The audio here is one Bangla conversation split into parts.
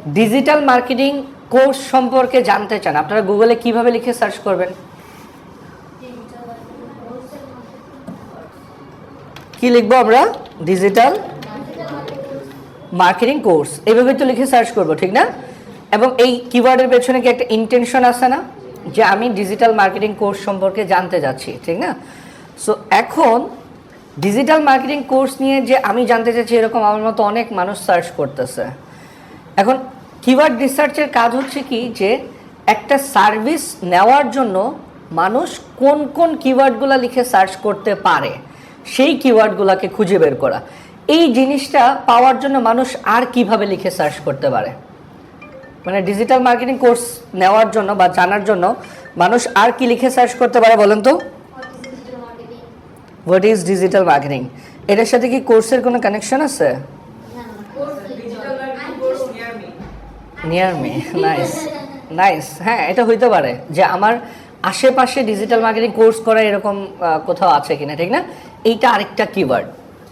ডিজিটাল মার্কেটিং কোর্স সম্পর্কে জানতে চান, আপনারা গুগলে কিভাবে লিখে সার্চ করবেন? কি লিখবো আমরা? ডিজিটাল মার্কেটিং কোর্স, এইভাবে তো লিখে সার্চ করব, ঠিক না? এবং এই কিওয়ার্ডের পেছনে কি একটা ইন্টেনশন আছে না, যে আমি ডিজিটাল মার্কেটিং কোর্স সম্পর্কে জানতে যাচ্ছি, ঠিক না? সো এখন ডিজিটাল মার্কেটিং কোর্স নিয়ে যে আমি জানতে চাচ্ছি এরকম আমার মতো অনেক মানুষ সার্চ করতেছে। এখন কিওয়ার্ড রিসার্চের কাজ হচ্ছে কি, যে একটা সার্ভিস নেওয়ার জন্য মানুষ কোন কোন কিওয়ার্ডগুলো লিখে সার্চ করতে পারে সেই কিওয়ার্ডগুলোকে খুঁজে বের করা। এই জিনিসটা পাওয়ার জন্য মানুষ আর কিভাবে লিখে সার্চ করতে পারে, মানে ডিজিটাল মার্কেটিং কোর্স নেওয়ার জন্য বা জানার জন্য মানুষ আর কি লিখে সার্চ করতে পারে বলেন তো? What is digital marketing? এটার সাথে কি কোর্সের কোনো কানেকশন আছে? Near me, nice nice. হ্যাঁ, এটা হইতে পারে যে আমার আশেপাশে ডিজিটাল মার্কেটিং কোর্স করা এরকম কোথাও আছে কিনা, ঠিক না? এইটা আরেকটা কিওয়ার্ড,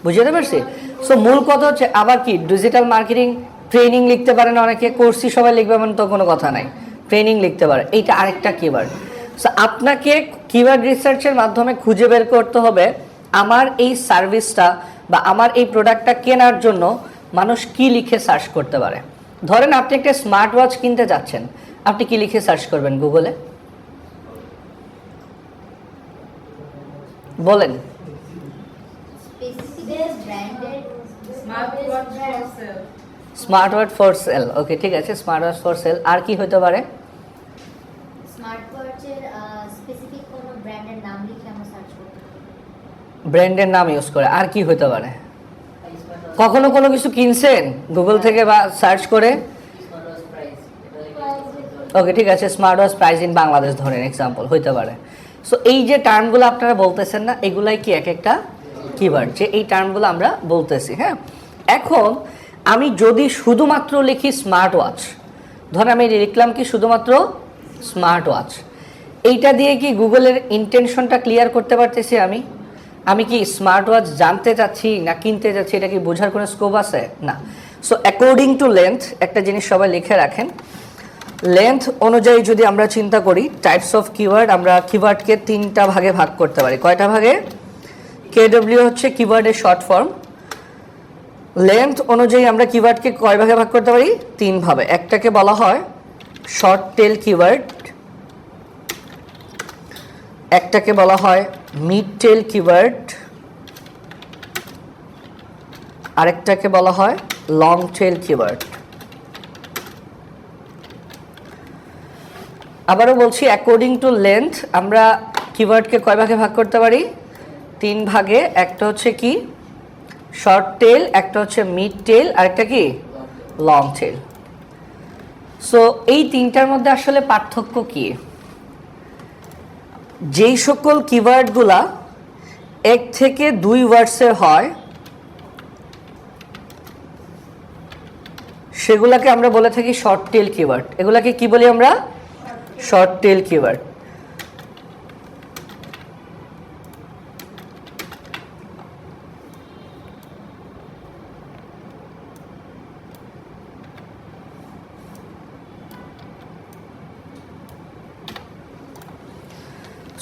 বুঝতে পারছি? সো মূল কথা হচ্ছে আবার কি, ডিজিটাল মার্কেটিং ট্রেনিং লিখতে পারে না অনেকে, কোর্সই সবাই লিখবে এমন তো কোনো কথা নাই, ট্রেনিং লিখতে পারে, এইটা আরেকটা কিওয়ার্ড। সো আপনাকে কিওয়ার্ড রিসার্চের মাধ্যমে খুঁজে বের করতে হবে আমার এই সার্ভিসটা বা আমার এই প্রোডাক্টটা কেনার জন্য মানুষ কি লিখে সার্চ করতে পারে। ধরেন আপনি একটা স্মার্ট ওয়াচ কিনতে যাচ্ছেন, আপনি কি লিখে সার্চ করবেন গুগলে বলেন? স্মার্ট ওয়াচ ফর সেল, ওকে ঠিক আছে, স্মার্ট ওয়াচ ফর সেল। আর কি হতে পারে? ব্র্যান্ডের নাম ইউজ করে। আর কি হতে পারে? কখনো কোনো কিছু কিনছেন গুগল থেকে বা সার্চ করে? ওকে ঠিক আছে, smart watch price in Bangladesh ধরেন এক্সাম্পল হইতে পারে। সো এই যে টার্মগুলো আপনারা বলতেছেন না, এগুলাই কি এক একটা কিওয়ার্ড, যে এই টার্মগুলো আমরা বলতেছি। হ্যাঁ, এখন আমি যদি শুধুমাত্র লিখি স্মার্ট ওয়াচ, ধরেন আমি লিখলাম কি শুধুমাত্র স্মার্ট ওয়াচ, এইটা দিয়ে কি গুগলের ইন্টেনশনটা ক্লিয়ার করতে পারতেছি? আমি কি স্মার্ট ওয়াচ জানতে চাচ্ছি না কিনতে চাচ্ছি, এটা কি বোঝার কোনো স্কোপ আছে? না। সো অ্যাকর্ডিং টু লেন্থ, একটা জিনিস সবাই লিখে রাখেন, লেন্থ অনুযায়ী যদি আমরা চিন্তা করি টাইপস অফ কিওয়ার্ড, আমরা কিওয়ার্ডকে 3টা ভাগে ভাগ করতে পারি। কয়টা ভাগে? KW হচ্ছে কিওয়ার্ডের শর্ট ফর্ম। লেন্থ অনুযায়ী আমরা কিওয়ার্ডকে কয় ভাগে ভাগ করতে পারি? 3 ভাবে। একটাকে বলা হয় শর্ট টেল কিওয়ার্ড, একটাকে বলা হয় মিড টেল কিওয়ার্ড, আরেকটাকে বলা হয় লং টেল কিওয়ার্ড। আবারও বলছি, অ্যাকর্ডিং টু লেন্থ আমরা কিওয়ার্ডকে কয় ভাগে ভাগ করতে পারি? 3 ভাগে। একটা হচ্ছে কি শর্ট টেল, একটা হচ্ছে মিড টেল, আরেকটা কি লং টেল। সো এই 3টার মধ্যে আসলে পার্থক্য কি? যেই সকল কিওয়ার্ডগুলা 1 থেকে 2 ওয়ার্ডসের হয় সেগুলাকে আমরা বলে থাকি শর্ট টেল কিওয়ার্ড। এগুলাকে কি বলি আমরা? Short tail keyword.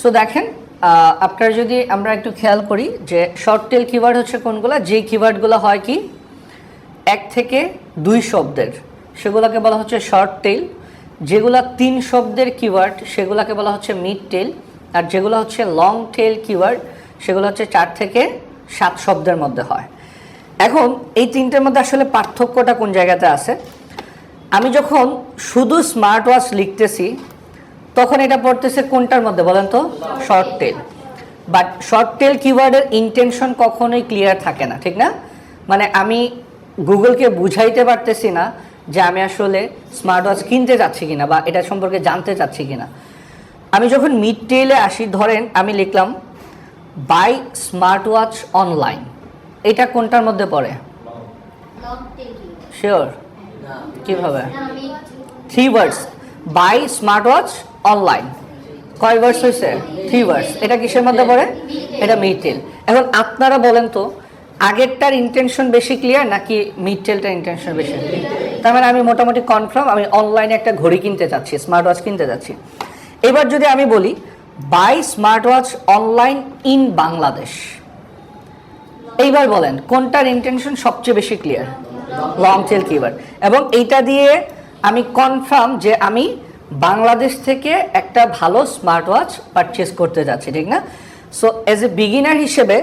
সো দেখেন, আপনারা যদি আমরা একটু খেয়াল করি যে শর্ট টেল কিওয়ার্ড হচ্ছে কোনগুলো, যে কিওয়ার্ডগুলো হয় কি 1 থেকে 2 শব্দের, সেগুলোকে বলা হচ্ছে শর্ট টেল। যেগুলো 3 শব্দের কিওয়ার্ড সেগুলোকে বলা হচ্ছে মিড টেল, আর যেগুলো হচ্ছে লং টেল কিওয়ার্ড সেগুলো হচ্ছে 4 থেকে 7 শব্দের মধ্যে হয়। এখন এই 3টার মধ্যে আসলে পার্থক্যটা কোন জায়গাতে আছে? আমি যখন শুধু স্মার্ট ওয়াচ লিখতেছি তখন এটা পড়তেছে কোনটার মধ্যে বলেন তো? Short tail. But short tail কিওয়ার্ডের ইন্টেনশন কখনোই ক্লিয়ার থাকে না, ঠিক না? মানে আমি গুগলকে বুঝাইতে পারতেছি না যে আমি আসলে স্মার্ট ওয়াচ কিনতে যাচ্ছি কিনা বা এটা সম্পর্কে জানতে চাচ্ছি কিনা। আমি যখন মিড টেলে আসি, ধরেন আমি লিখলাম বাই স্মার্ট ওয়াচ অনলাইন, এটা কোনটার মধ্যে পড়ে? শিওর? কিভাবে? 3 ওয়ার্ডস। বাই স্মার্ট ওয়াচ অনলাইন কয় ওয়ার্ডস হয়েছে? 3 ওয়ার্ডস। এটা কিসের মধ্যে পড়ে? এটা মিড টেল। এখন আপনারা বলেন তো আগেরটার ইন্টেনশন বেশি ক্লিয়ার নাকি মিড টেলটার ইন্টেনশন বেশি? তার মানে আমি মোটামুটি কনফার্ম আমি অনলাইনে একটা ঘড়ি কিনতে চাচ্ছি, স্মার্ট ওয়াচ কিনতে যাচ্ছি। এবার যদি আমি বলি buy smart watch online in Bangladesh, এইবার বলেন কোনটার ইন্টেনশন সবচেয়ে বেশি ক্লিয়ার? Long tail keyword. এবং এইটা দিয়ে আমি কনফার্ম যে আমি বাংলাদেশ থেকে একটা ভালো স্মার্ট ওয়াচ পারচেস করতে যাচ্ছি, ঠিক না? সো এজ এ বিগিনার হিসেবে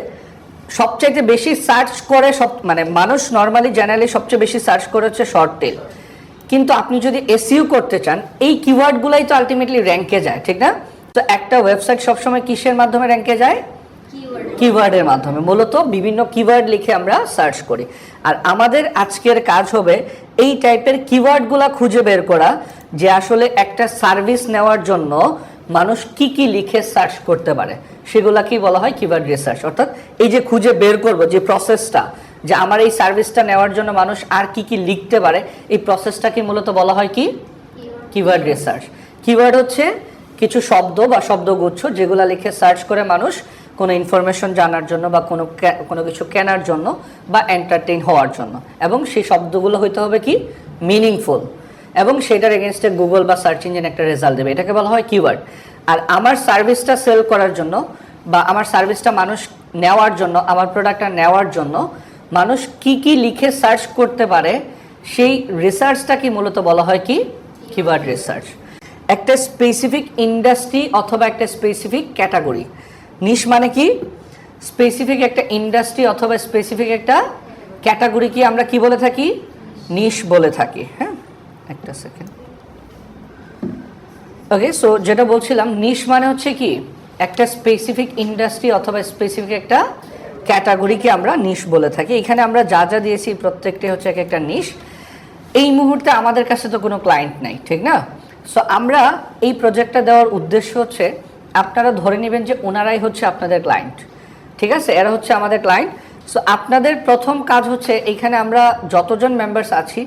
সবচাইতে বেশি সার্চ করে মানে মানুষ নর্মালি জেনারেলি সবচেয়ে বেশি সার্চ করে হচ্ছে শর্ট টেল। কিন্তু আপনি যদি এসইও করতে চান এই কিওয়ার্ডগুলাই তো আলটিমেটলি র্যাঙ্কে যায়, ঠিক না? তো একটা ওয়েবসাইট সবসময় কিসের মাধ্যমে র্যাঙ্কে যায়? কিওয়ার্ডের মাধ্যমে। মূলত বিভিন্ন কিওয়ার্ড লিখে আমরা সার্চ করি। আর আমাদের আজকের কাজ হবে এই টাইপের কিওয়ার্ডগুলা খুঁজে বের করা, যে আসলে একটা সার্ভিস নেওয়ার জন্য মানুষ কি কি লিখে সার্চ করতে পারে, সেগুলা কি বলা হয়? Keyword research. অর্থাৎ এই যে খুঁজে বের করব যে প্রসেসটা, যে আমার এই সার্ভিসটা নেওয়ার জন্য মানুষ আর কি কি লিখতে পারে, এই প্রসেসটাকে মূলত বলা হয় কি? Keyword research. কিওয়ার্ড হচ্ছে কিছু শব্দ বা শব্দগুচ্ছ যেগুলা লিখে সার্চ করে মানুষ কোনো ইনফরমেশন জানার জন্য বা কোনো কিছু কেনার জন্য বা এন্টারটেইন হওয়ার জন্য, এবং সেই শব্দগুলো হইতে হবে কি? মিনিংফুল, এবং সেটার এগেনস্টে গুগল বা সার্চ ইঞ্জিন একটা রেজাল্ট দেবে, এটাকে বলা হয় কিওয়ার্ড। আর আমার সার্ভিসটা সেল করার জন্য বা আমার সার্ভিসটা মানুষ নেওয়ার জন্য, আমার প্রোডাক্টটা নেওয়ার জন্য মানুষ কি কি লিখে সার্চ করতে পারে, সেই রিসার্চটা কি মূলত বলা হয় কি? Keyword research. একটা স্পেসিফিক ইন্ডাস্ট্রি অথবা একটা স্পেসিফিক ক্যাটাগরি। নিশ মানে কি? স্পেসিফিক একটা ইন্ডাস্ট্রি অথবা স্পেসিফিক একটা ক্যাটাগরি কি আমরা কি বলে থাকি? নিশ বলে থাকি। হ্যাঁ, একটা সেকেন্ড। ওকে, সো যেটা বলছিলাম, নিশ মানে হচ্ছে কি? একটা স্পেসিফিক ইন্ডাস্ট্রি অথবা স্পেসিফিক একটা ক্যাটাগরিকে আমরা নিশ বলে থাকি। এখানে আমরা যা যা দিয়েছি প্রত্যেকটি হচ্ছে এক একটা নিশ। এই মুহূর্তে আমাদের কাছে তো কোনো ক্লায়েন্ট নাই, ঠিক না? সো আমরা এই প্রজেক্টটা দেওয়ার উদ্দেশ্য হচ্ছে আপনারা ধরে নেবেন যে ওনারাই হচ্ছে আপনাদের ক্লায়েন্ট, ঠিক আছে? এরা হচ্ছে আমাদের ক্লায়েন্ট। সো আপনাদের প্রথম কাজ হচ্ছে, এইখানে আমরা যতজন মেম্বার্স আছি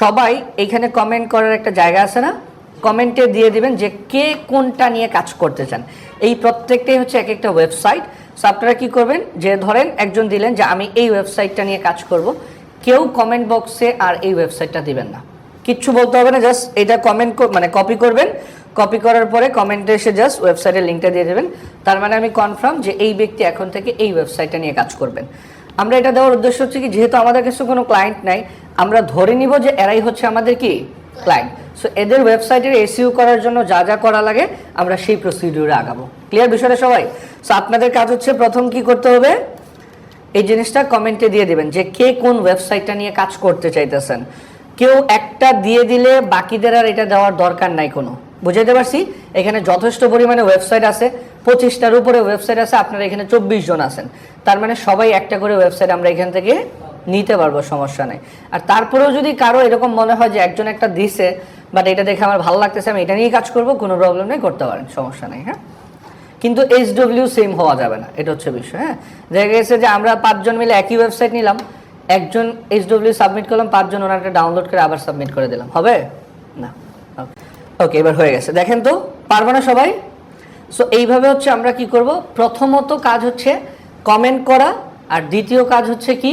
সবাই এইখানে কমেন্ট করার একটা জায়গা আছে না? কমেন্টে দিয়ে দিবেন যে কে কোনটা নিয়ে কাজ করতে চান। এই প্রত্যেকটাই হচ্ছে এক একটা ওয়েবসাইট। সো আপনারা কী করবেন, যে ধরেন একজন দিলেন যে আমি এই ওয়েবসাইটটা নিয়ে কাজ করব, কেউ কমেন্ট বক্সে আর এই ওয়েবসাইটটা দিবেন না, কিচ্ছু বলতে হবে না, জাস্ট এটা কমেন্ট মানে কপি করবেন। কপি করার পরে কমেন্টে এসে জাস্ট ওয়েবসাইটের লিঙ্কটা দিয়ে দেবেন। তার মানে আমি কনফার্ম যে এই ব্যক্তি এখন থেকে এই ওয়েবসাইটটা নিয়ে কাজ করবেন। আমরা এটা দেওয়ার উদ্দেশ্য হচ্ছে কি, যেহেতু আমাদের কাছে কোনো ক্লায়েন্ট নাই, আমরা ধরে নিব যে এরাই হচ্ছে আমাদের কি? ক্লায়েন্ট। সো এদের ওয়েবসাইটের এসইও করার জন্য যা যা করা লাগে আমরা সেই প্রসিডিউরে আগাবো। ক্লিয়ার বিষয়টা সবাই? সো আপনাদের কাজ হচ্ছে প্রথম কি করতে হবে, এই জিনিসটা কমেন্টে দিয়ে দিবেন যে কে কোন ওয়েবসাইটটা নিয়ে কাজ করতে চাইতেছেন। কেউ একটা দিয়ে দিলে বাকিদের আর এটা দেওয়ার দরকার নাই কোনো। বুঝাইতে পারছি? এখানে যথেষ্ট পরিমাণে ওয়েবসাইট আছে, 25টার উপরে ওয়েবসাইট আছে, আপনারা এখানে 24 জন আছেন, তার মানে সবাই একটা করে ওয়েবসাইট আমরা এখান থেকে নিতে পারবো, সমস্যা নেই। আর তারপরেও যদি কারো এরকম মনে হয় যে একজন একটা দিছে বাট এটা দেখে আমার ভালো লাগতেছে, আমি এটা নিয়ে কাজ করব, কোনো প্রবলেম নেই, করতে পারেন, সমস্যা নেই। হ্যাঁ, কিন্তু SW সেম হওয়া যাবে না, এটা হচ্ছে বিষয়। হ্যাঁ, দেখা গেছে যে আমরা 5 জন মিলে একই ওয়েবসাইট নিলাম, একজন SW সাবমিট করলাম, 5 জন ওনারটা ডাউনলোড করে আবার সাবমিট করে দিলাম, হবে না? ওকে, এবার হয়ে গেছে। দেখেন তো পারবো না সবাই? সো এইভাবে হচ্ছে আমরা কি করব, প্রথমত কাজ হচ্ছে কমেন্ট করা, আর দ্বিতীয় কাজ হচ্ছে কি,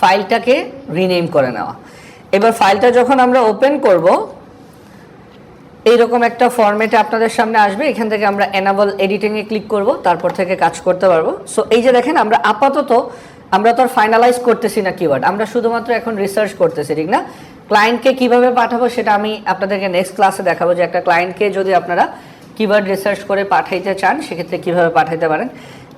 ফাইলটাকে রিনেম করে নেওয়া। এবার ফাইলটা যখন আমরা ওপেন করব, এইরকম একটা ফরম্যাটে আপনাদের সামনে আসবে। এখান থেকে আমরা এনাবল এডিটিংয়ে ক্লিক করব, তারপর থেকে কাজ করতে পারবো। সো এই যে দেখেন, আমরা আপাতত আমরা তো আর ফাইনালাইজ করতেছি না কিওয়ার্ড, আমরা শুধুমাত্র এখন রিসার্চ করতেছি, ঠিক না? ক্লায়েন্টকে কিভাবে পাঠাবো সেটা আমি আপনাদেরকে নেক্সট ক্লাসে দেখাবো, যে একটা ক্লায়েন্টকে যদি আপনারা কিওয়ার্ড রিসার্চ করে পাঠাইতে চান সেক্ষেত্রে কিভাবে পাঠাইতে পারেন।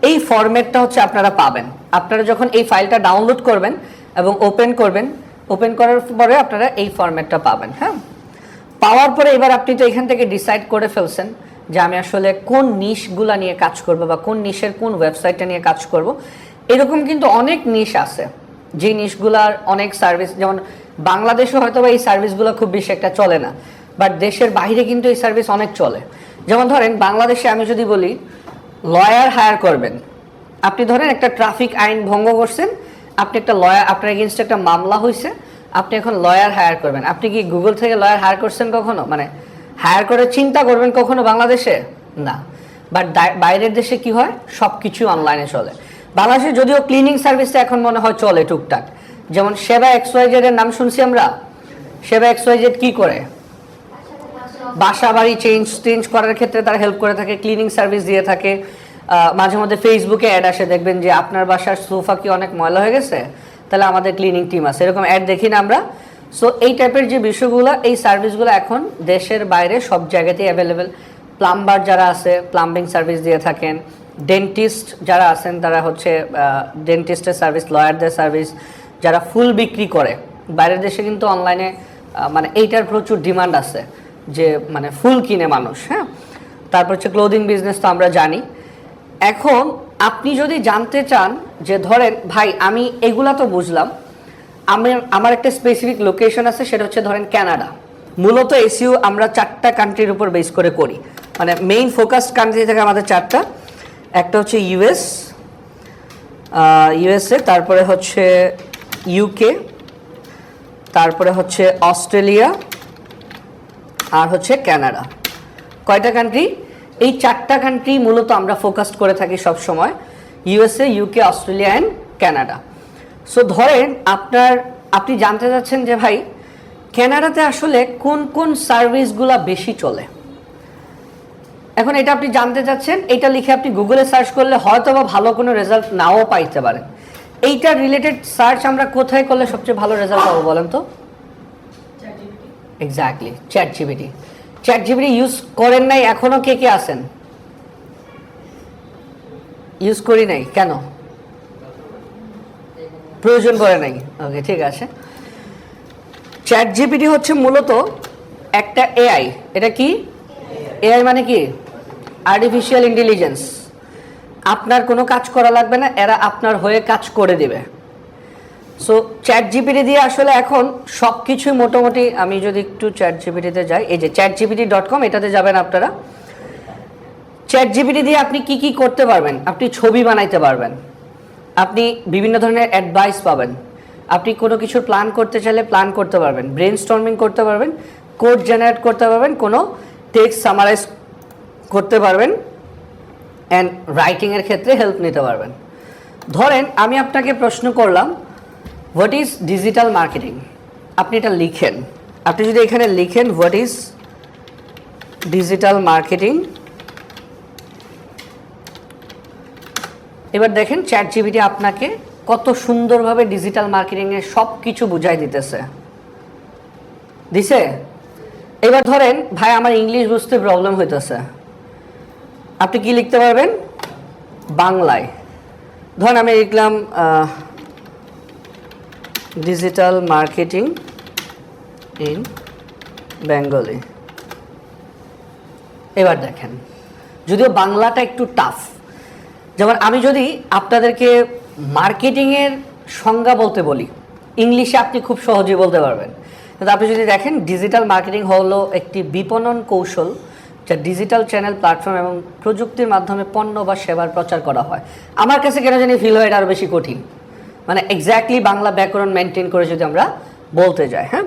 এই ফরম্যাটটা হচ্ছে আপনারা পাবেন আপনারা যখন এই ফাইলটা ডাউনলোড করবেন এবং ওপেন করবেন। ওপেন করার পরে আপনারা এই ফরম্যাটটা পাবেন। হ্যাঁ, পাওয়ার পরে এবার আপনি তো এখান থেকে ডিসাইড করে ফেলছেন যে আমি আসলে কোন নিশগুলা নিয়ে কাজ করব বা কোন নিশের কোন ওয়েবসাইটটা নিয়ে কাজ করব। এরকম কিন্তু অনেক নিশ আছে, যে নিশগুলার অনেক সার্ভিস, যেমন বাংলাদেশে হয়তো বা এই সার্ভিসগুলো খুব বেশি একটা চলে না, বাট দেশের বাইরে কিন্তু এই সার্ভিস অনেক চলে। যেমন ধরেন বাংলাদেশে আমি যদি বলি লয়ার হায়ার করবেন, আপনি ধরেন একটা ট্রাফিক আইন ভঙ্গ করছেন, আপনি একটা লয়ার, আপনার এগেনস্টে একটা মামলা হয়েছে, আপনি এখন লয়ার হায়ার করবেন। আপনি কি গুগল থেকে লয়ার হায়ার করছেন কখনো? মানে হায়ার করে চিন্তা করবেন কখনো বাংলাদেশে? না। বাট বাইরের দেশে কি হয়, সব কিছু অনলাইনে চলে। বাংলাদেশে যদিও ক্লিনিং সার্ভিসটা এখন মনে হয় চলে টুকটাক, যেমন সেবা XYZ এর নাম শুনছি আমরা। সেবা XYZ কি করে? বাসা বাড়ি চেঞ্জ করার ক্ষেত্রে তারা হেল্প করে থাকে, ক্লিনিং সার্ভিস দিয়ে থাকে। মাঝে মধ্যে ফেসবুকে অ্যাড আসে, দেখবেন যে আপনার বাসার সোফা কি অনেক ময়লা হয়ে গেছে, তাহলে আমাদের ক্লিনিং টিম আছে, এরকম অ্যাড দেখি না আমরা। সো এই টাইপের যে বিষয়গুলো, এই সার্ভিসগুলো এখন দেশের বাইরে সব জায়গাতেই অ্যাভেলেবেল। প্লাম্বার যারা আছে প্লাম্বিং সার্ভিস দিয়ে থাকেন, ডেন্টিস্ট যারা আছেন তারা হচ্ছে ডেন্টিস্টের সার্ভিস, লয়ারদের সার্ভিস, যারা ফুল বিক্রি করে বাইরের দেশে কিন্তু অনলাইনে মানে এইটার প্রচুর ডিমান্ড আছে, যে মানে ফুল কিনে মানুষ। হ্যাঁ, তারপর হচ্ছে ক্লোদিং বিজনেস তো আমরা জানি। এখন আপনি যদি জানতে চান যে ধরেন ভাই আমি এগুলা তো বুঝলাম, আমার একটা স্পেসিফিক লোকেশন আছে, সেটা হচ্ছে ধরেন কানাডা। মূলত এসইও আমরা 4টা কান্ট্রির উপর বেস করে করি, মানে মেইন ফোকাস কান্ট্রি থেকে আমাদের 4টা। একটা হচ্ছে ইউএসএ, তারপরে হচ্ছে ইউকে, তারপরে হচ্ছে অস্ট্রেলিয়া, আর হচ্ছে কানাডা। কয়টা কান্ট্রি? এই 4টা কান্ট্রি মূলত আমরা ফোকাস করে থাকি সব সময়, USA, UK, Australia and Canada. So ধরেন আপনি জানতে চাচ্ছেন যে ভাই কানাডাতে আসলে কোন কোন সার্ভিসগুলো বেশি চলে। এখন এটা আপনি জানতে চাচ্ছেন, এটা লিখে আপনি গুগলে সার্চ করলে হয়তো বা ভালো কোনো রেজাল্ট নাও পাইতে পারেন। এইটা রিলেটেড সার্চ আমরা কোথায় করলে সবচেয়ে ভালো রেজাল্ট পাবো বলেন তো? এক্স্যাক্টলি, চ্যাট জিপিটি ইউজ করেন নাই এখনো কে কে আছেন? ইউজ করি নাই কেন? প্রয়োজন পড়ে নাই। ওকে, ঠিক আছে। চ্যাট জিপিটি হচ্ছে মূলত একটা এআই। এটা কি এআই? মানে কি আর্টিফিশিয়াল ইন্টেলিজেন্স। আপনার কোনো কাজ করা লাগবে না, এরা আপনার হয়ে কাজ করে দেবে। সো চ্যাট জিপিটি দিয়ে আসলে এখন সব কিছুই মোটামুটি, আমি যদি একটু চ্যাট জিপিটিতে যাই, এই যে chatgpt.com, এটাতে যাবেন আপনারা। চ্যাট জিপিটি দিয়ে আপনি কি কি করতে পারবেন? আপনি ছবি বানাইতে পারবেন, আপনি বিভিন্ন ধরনের অ্যাডভাইস পাবেন, আপনি কোনো কিছুর প্ল্যান করতে চাইলে প্ল্যান করতে পারবেন, ব্রেনস্টর্মিং করতে পারবেন, কোড জেনারেট করতে পারবেন, কোনো টেক্সট সামারাইজ করতে পারবেন, অ্যান্ড রাইটিংয়ের ক্ষেত্রে হেল্প নিতে পারবেন। ধরেন আমি আপনাকে প্রশ্ন করলাম হোয়াট ইজ ডিজিটাল মার্কেটিং, আপনি এটা লিখেন। আপনি যদি এখানে লিখেন হোয়াট ইজ ডিজিটাল মার্কেটিং, এবার দেখেন চ্যাট জিপিটি আপনাকে কত সুন্দরভাবে ডিজিটাল মার্কেটিংয়ের সব কিছু বুঝাই দিছে। এবার ধরেন ভাই আমার ইংলিশ বুঝতে প্রবলেম হইতেছে, আপনি কি লিখতে পারবেন? বাংলায়। ধরেন আমি লিখলাম ডিজিটাল মার্কেটিং ইন বেঙ্গলি। এবার দেখেন, যদিও বাংলাটা একটু টাফ, যেমন আমি যদি আপনাদেরকে মার্কেটিংয়ের সংজ্ঞা বলতে বলি, ইংলিশে আপনি খুব সহজেই বলতে পারবেন। কিন্তু আপনি যদি দেখেন ডিজিটাল মার্কেটিং হলো একটি বিপণন কৌশল, যা ডিজিটাল চ্যানেল, প্ল্যাটফর্ম এবং প্রযুক্তির মাধ্যমে পণ্য বা সেবার প্রচার করা হয়। আমার কাছে কেন জানি ফিল হয় এটা আরও বেশি কঠিন, মানে এক্স্যাক্টলি বাংলা ব্যাকরণ মেনটেন করে যদি আমরা বলতে যাই। হ্যাঁ,